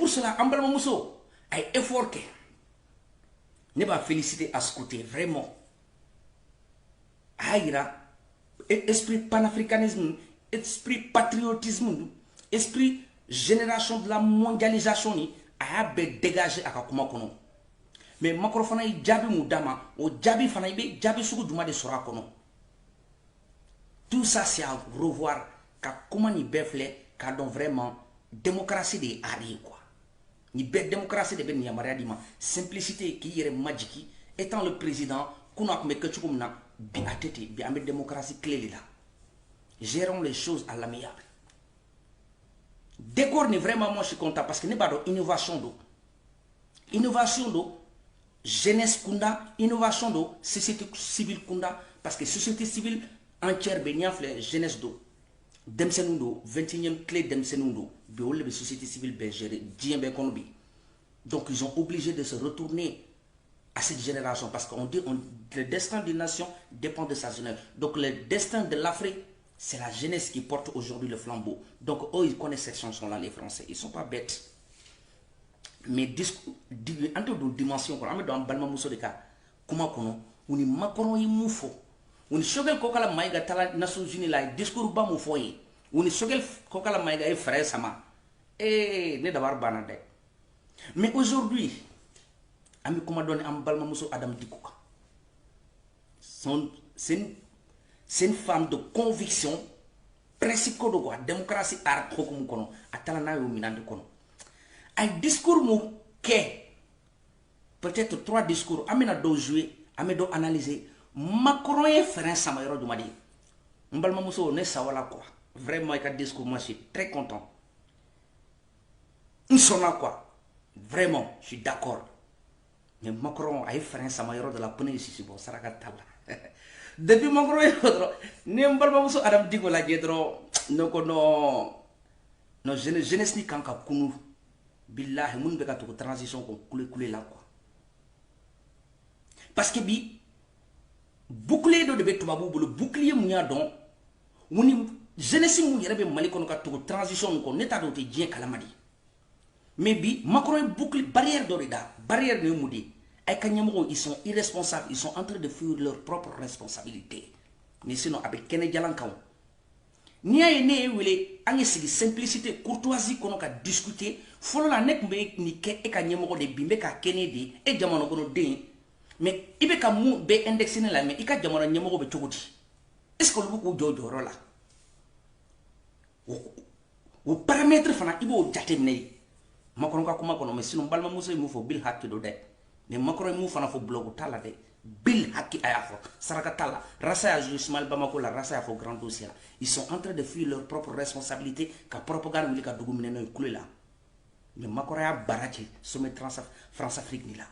pour cela Ambal Mamousso a effort que ne va féliciter à ce côté vraiment. Aïra, esprit panafricanisme, esprit patriotisme, esprit génération de la mondialisation ni a dégagé à Kakuma Kono. Mais Macron fana yi jabi moudama, o jabi fana yi jabi sugu duma de sora kono. Tout ça c'est à revoir ka comment ni befle ka don vraiment démocratie de ari quoi. Ni be démocratie de ben yamaria dima simplicité qui yere magiki étant le président kuna ko me ketchukumna bi atete bi amé démocratie clé là. Gérons les choses à l'amiable. Décor ni vraiment moi je suis content parce que n'est pas d'innovation d'eau. Innovation d'eau jeunesse kunda, innovation de société civile kunda, parce que société civile entière bénéfice jeunesse do. Demsenundo, 21e clé Demsenundo, biole de société civile bergère, Djembe. Donc ils ont obligé de se retourner à cette génération parce qu'on dit le destin d'une nation dépend de sa jeunesse. Donc le destin de l'Afrique, c'est la jeunesse qui porte aujourd'hui le flambeau. Donc eux, ils connaissent cette chanson-là, les Français. Ils ne sont pas bêtes. Mais entre deux dimensions, on est dans le balma mousso de cas. Comment qu'on on est Macron y moufo. On est choqué qu'on a la maïga tala Nations Unies là, discours bas moufoye. On est choqué qu'on a la maïga et frère sama. Eh, n'est d'avoir banade. Mais aujourd'hui, ami comment donner un balma mousso Adam Dikouka. C'est une femme de conviction, principe de quoi, démocratie art comme kono, atalana yo minande kono. Un discours mou peut-être 3 discours, amena do jouer, amena do analyser. Macron est frère Samayro du Madi. Mbalma Mousso ne sawala quoi. Vraiment, avec un discours, moi je suis très content. Nous sommes là quoi. Vraiment, je suis d'accord. Mais Macron a frère Samayro de la pone ici, bon, Sarakatala. Depuis Macron est l'autre, ne Mbalma Mousso Adam Digo la Gedro, no jeunesse ni kanka kunu. Billahi moun beka to transition ko coulé là quoi parce que bi bouclier do de be tubabu le bouclier munya don woni jeunesse mu yere be mali kono ka to transition ko neta do te dien kalamadi mais bi Macron bouclier barrière do da barrière ne mudi ay kanyamo ils sont irresponsables, ils sont en train de fuir leur propre responsabilité mais sinon avec kene jalankaw ni ay ne wele angi sigi simplicité courtoisie kono ka discuter folo la nek mbe ni ke e ka nyemo de bimbe ka kennedy e jamono kono den mais ibe ka mu be indexé la mais ika jamono nyemo be togoti est ce que lu ko jojo rola o paramètre fana ibo jate ne Macron ka kuma kono mais sinon balma muso mu fo bil hakki do de mais Macron mu fana fo blogu tala de bil hakki ayafo saraka tala rasa ya Ismaël Bamako la rasa ya fo grand dossier ils sont en train de fuir leur propre responsabilité ka propagande wili ka dugu mineno kule la mais Macron ya barache sommet France Afrique ni la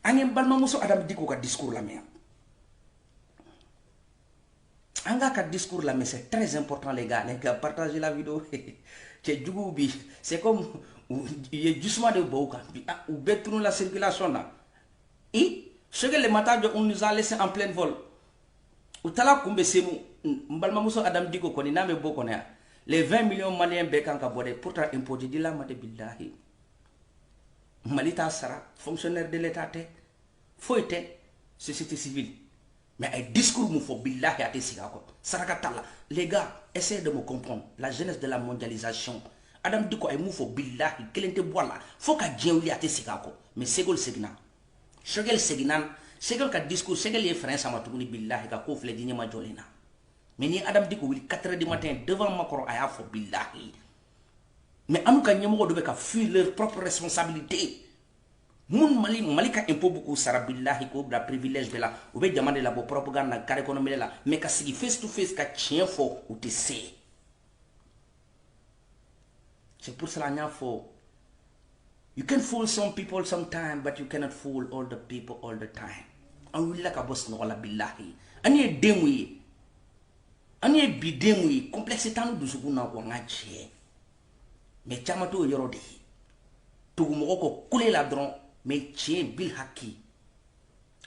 ani balma muso Adam Diko ka discours la mais anga ka discours la mais c'est très important les gars partagez la vidéo c'est comme il y a justement de Bouka ou bétourne la circulation là et ce que les matins on nous a laissé en plein vol ou tala kumbe semu mbalma muso Adam Diko koni na me boko na les 20 millions maliens bekan ka bodé pourtant imposé di la mate billahi malita sara fonctionnaire de l'état té foité société civile mais un discours mou fo billahi ate siga ko saraka tala les gars essayez de me comprendre la jeunesse de la mondialisation Adam Diko ay mou fo billahi kelente bola faut ka djewli ate siga ko mais segol segna Shogel Seginan, Segel ka discours, Segel est frère Samatouni Billahi, ka koufle di nyama jolena. Mais ni Adam Diko, 4h du matin, devant Macron, aya fo Billahi. Mais anou ka nyamo dobe ka fuir leur propre responsabilité. Moun Mali ka impôt beaucoup sara Billahi ko da privilège de la, ou be jamande la bo propagande na kare économie la, mais ka sigi face to face ka chien fo ou te sait. C'est pour cela nya fo. You can fool some people sometimes, but you cannot fool all the people all the time. And we like a boss no la billahi. And ye demui. And ye bi demui. Complexité nous de ce qu'on a wangache. Mais chamato yorodi. Tugu moko kule la dron. Mais chien bil haki.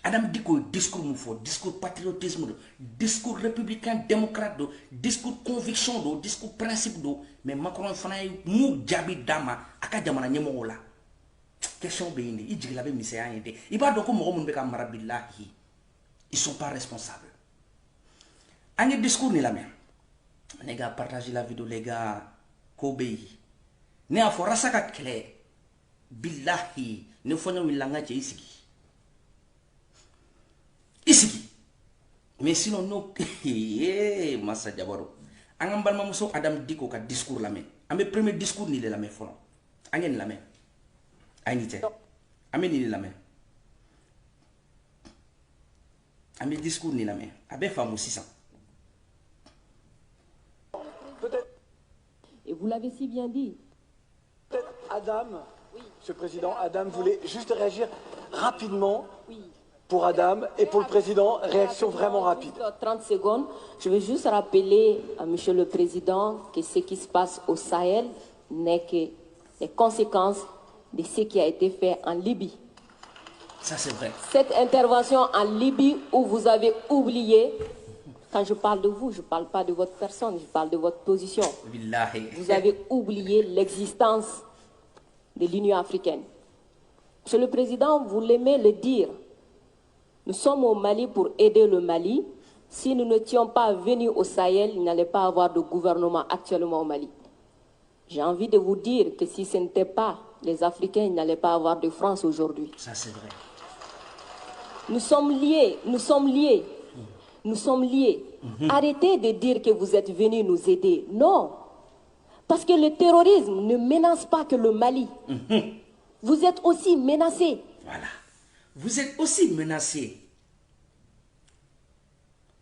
Adam Diko discours moufo, discours patriotisme, discours républicain démocrate, discours conviction, discours principe, mais Macron fanaye mou djabi dama aka jamana nyemo la. Question béni, il dit qu'il avait mis ça en été. Il va donc au beka marabillahi. Ils sont pas responsables. Un discours ni la même. Les gars, partagez la vidéo, les gars. Kobe. Ne a fora saka clair. Billahi, ne fonyo wilanga che isiki. Isiki. Mais sinon no massa jabaro. Angam balma muso Adam Diko ka discours la même. Amé premier discours ni la même fono. Angen la même. Aïnite. Amé ni la même. Amé discours ni la même. Abe femme 600. Peut-être. Et vous l'avez si bien dit. Peut-être Adam, oui. Monsieur le Président, Adam voulait juste réagir rapidement. Oui. Pour Adam et pour le Président, réaction vraiment rapide. 30 secondes. Je veux juste rappeler à Monsieur le Président que ce qui se passe au Sahel n'est que les conséquences de ce qui a été fait en Libye. Ça c'est vrai. Cette intervention en Libye où vous avez oublié, quand je parle de vous, je ne parle pas de votre personne, je parle de votre position. Billahi. Vous avez oublié l'existence de l'Union africaine. Monsieur le Président, vous l'aimez le dire. Nous sommes au Mali pour aider le Mali. Si nous n'étions pas venus au Sahel, il n'allait pas avoir de gouvernement actuellement au Mali. J'ai envie de vous dire que si ce n'était pas les Africains, il n'allait pas avoir de France aujourd'hui. Ça c'est vrai. Nous sommes liés, nous sommes liés. Nous sommes liés. Arrêtez de dire que vous êtes venus nous aider. Non. Parce que le terrorisme ne menace pas que le Mali. Vous êtes aussi menacés. Voilà. Vous êtes aussi menacés.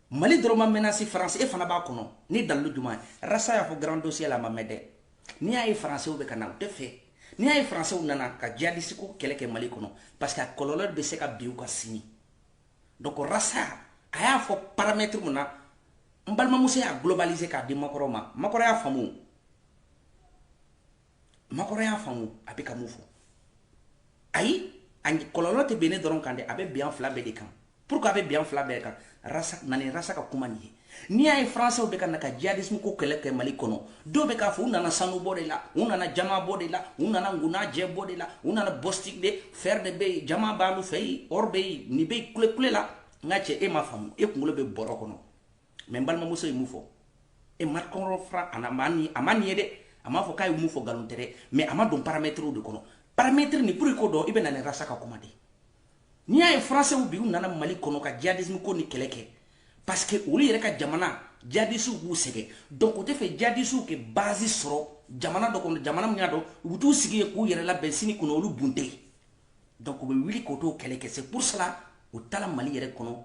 Mali droma menacé France et Fanaba Kono. Ni dans le Douma. Rassa a fait grand dossier à la Mamede. Ni a français ou Bekana ou de fait. Ni a français ou Nana ka djihadisiko keleke Mali Kono. Parce que colonel de Seka Biouka Sini. Donc Rassa a fait paramètre mona. Mbalma Mousse a globalisé ka di Makoroma. Makora a famu. Makora a famu. Abeka moufo. Aïe. Angi kololo te bene doron kande abe bien flabé de kan. Pourquoi abe bien flabé kan? Rasa nani rasa ka kumani. Ni ay français o be kan ka djihadisme ko kele ke Mali kono. Do be ka fu nana sanu bode la, unana jama bode la, unana nguna je bode la, unana bostik de faire de be jama balu fei orbe ni be kule la ngache e ma famu e kungulo be boro kono. Men balma muso e mufo. E mat konro fra anamani amani de amafo kay mufo galuntere mais amadon paramètre de kono. Paramètre ni pour ko do ibe na rasa ka komade ni ay français ou bi nana Mali kono ka djihadisme ko ni keleke parce que oli yere ka jamana djihadisu bu sege donc o te fe djihadisu ke base soro jamana do kono jamana mu nyado ubutu sigi ko yere la bensini kono lu bunte donc o be wili ko to keleke c'est pour cela o tala Mali yere kono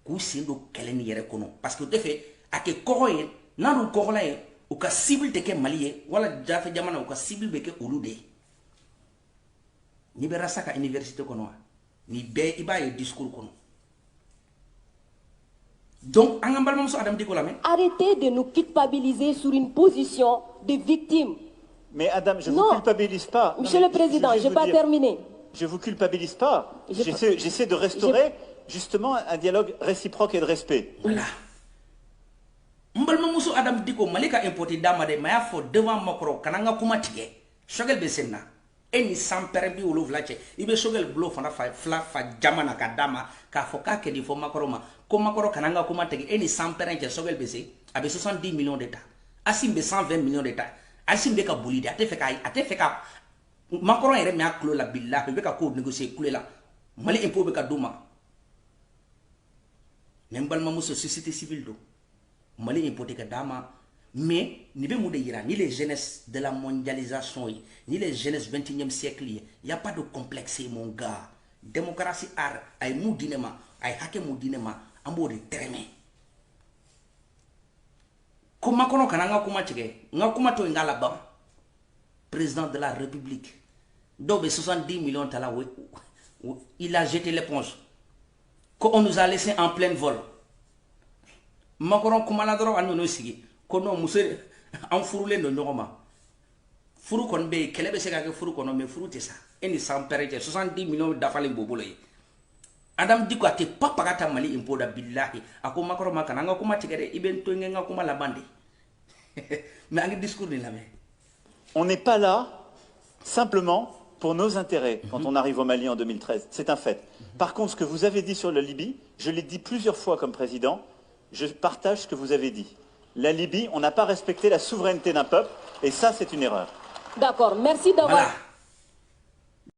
ku sindo keleni yere kono parce que o te fe ake koye nanu kola e o ka cible te ke Mali e wala jafe jamana o ka cible be ke olude ni be rasa ka université kono ni be iba ye discours kono donc angambal mom so Adam Diko la men arrêtez de nous culpabiliser sur une position de victime. Mais Adam, je ne vous culpabilise pas. Monsieur le Président, je n'ai pas terminé. Je ne vous culpabilise pas. J'essaie de restaurer justement un dialogue réciproque et de respect. Voilà. Mbal mom so Adam Diko malika importer dama de maya fo devant Macron kananga kuma tige shogel be senna eni sampere bi wolo vlache ibe shogel blo fana fa jamana ka dama ka fo ka ke di fo Makoroma ko Makoro kananga kuma tege eni sampere ke shogel be se abe 70 millions d'états asim be 120 millions d'états asim be ka bolide ate fe ka Makoro ere me aklo la billah be ka ko négocier kule la mali impôt be ka duma nembal mamuso société civile do Mali hypothèque dama mais ni be moude yira ni les jeunesses de la mondialisation ni les jeunesses 21e siècle il y a pas de complexe mon gars démocratie art ay moudinema ay hake moudinema ambo de treme comment kono kananga kuma tike nga kuma to ngala bam président de la république dobe 70 millions tala il a jeté l'éponge qu'on nous a laissé en plein vol Macron kumala doro anu no sigi kono musere en furule no nyoma furu kon be kelebe se ka ke furu kono me furu te sa eni sans pérete 70 millions d'afale bobolo Adam Diko ate papa kata Mali impôt da billahi. Ako makoro makana nga kuma tigere iben to nga kuma la bande. Mais un discours ni la mais. On n'est pas là simplement pour nos intérêts quand on arrive au Mali en 2013. C'est un fait. Par contre, ce que vous avez dit sur la Libye, je l'ai dit plusieurs fois comme président, je partage ce que vous avez dit. La Libye, on n'a pas respecté la souveraineté d'un peuple, et ça, c'est une erreur. D'accord, merci d'avoir... Voilà.